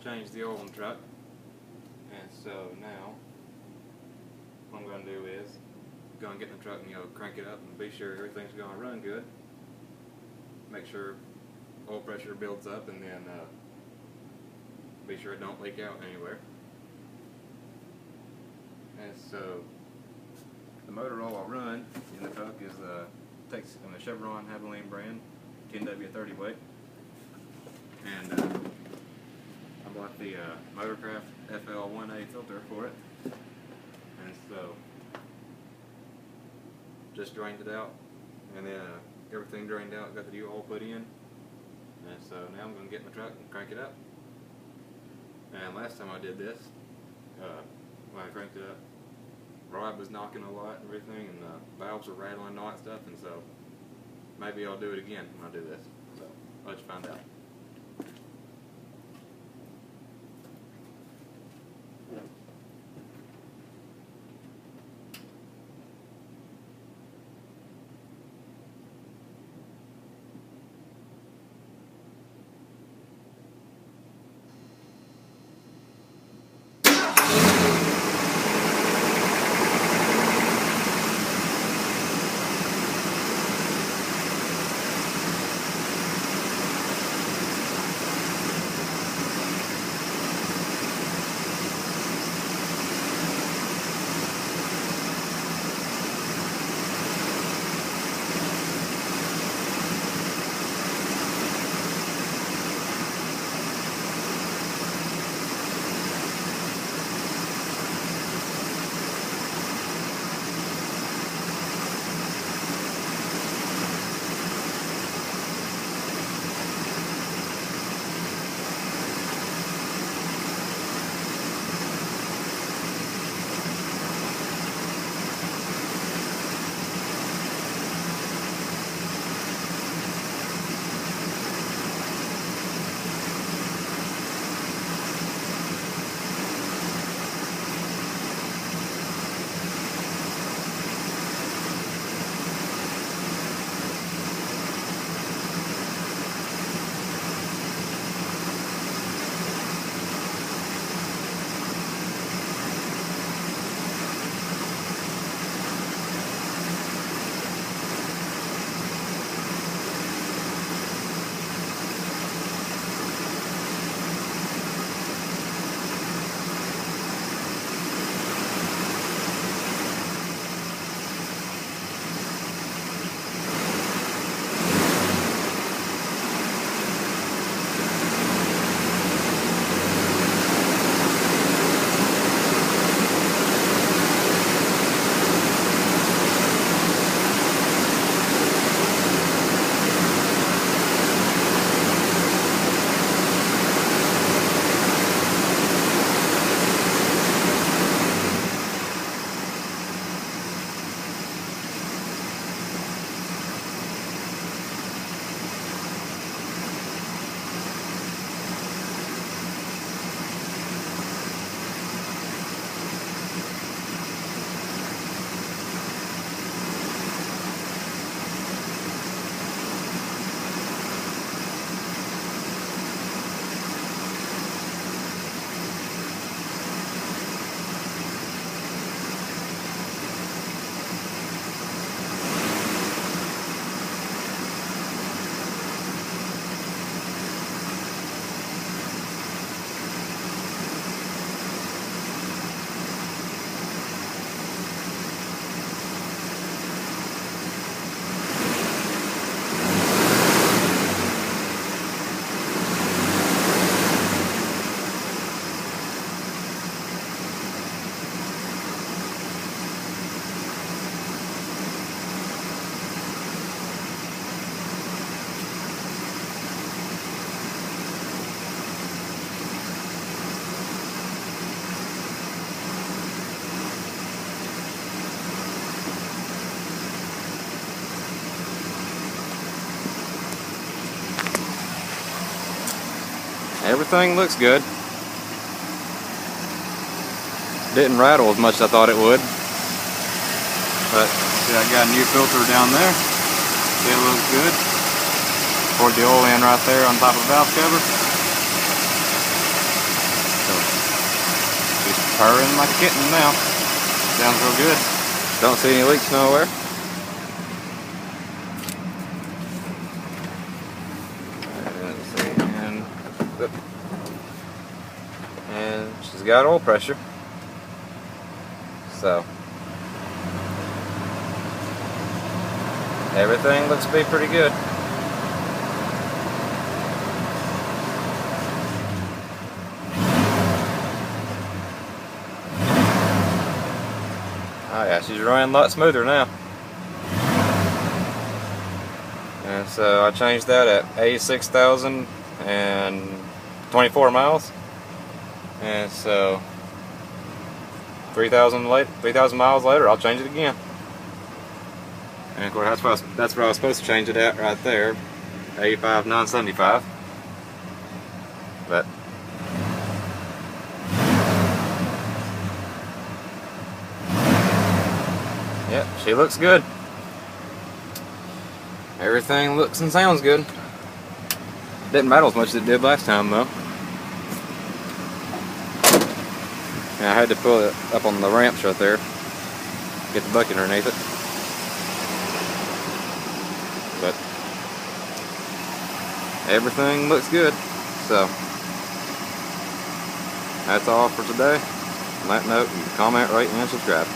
changed the oil in the truck, and so now what I'm going to do is go and get in the truck and crank it up and be sure everything's going to run good. Make sure oil pressure builds up, and then be sure it don't leak out anywhere. And so the motor oil I'll run in the truck is the Chevron Havoline brand 10W30 weight, and I bought the motorcraft F-150 filter for it, and so just drained it out, and then everything drained out, got the new oil put in, and so now I'm going to get in the truck and crank it up. And last time I did this, when I cranked it up, rod was knocking a lot and everything, and the valves were rattling and all that stuff, and so maybe I'll do it again when I do this. So I'll let you find out. Everything looks good. Didn't rattle as much as I thought it would. But see, I got a new filter down there. See, it looks good. Poured the oil in right there on top of the valve cover. purring like a kitten now. Sounds real good. Don't see any leaks nowhere. Let's see, and she's got oil pressure. So everything looks to be pretty good. Oh yeah, she's running a lot smoother now. And so I changed that at 86,024 miles. And so 3,000 miles later, I'll change it again. And of course, that's what I was supposed to change it at right there, 85,975. But yeah, she looks good. Everything looks and sounds good. Didn't rattle as much as it did last time though. And I had to pull it up on the ramps right there, get the bucket underneath it. But everything looks good. So that's all for today. On that note, comment, rate, and subscribe.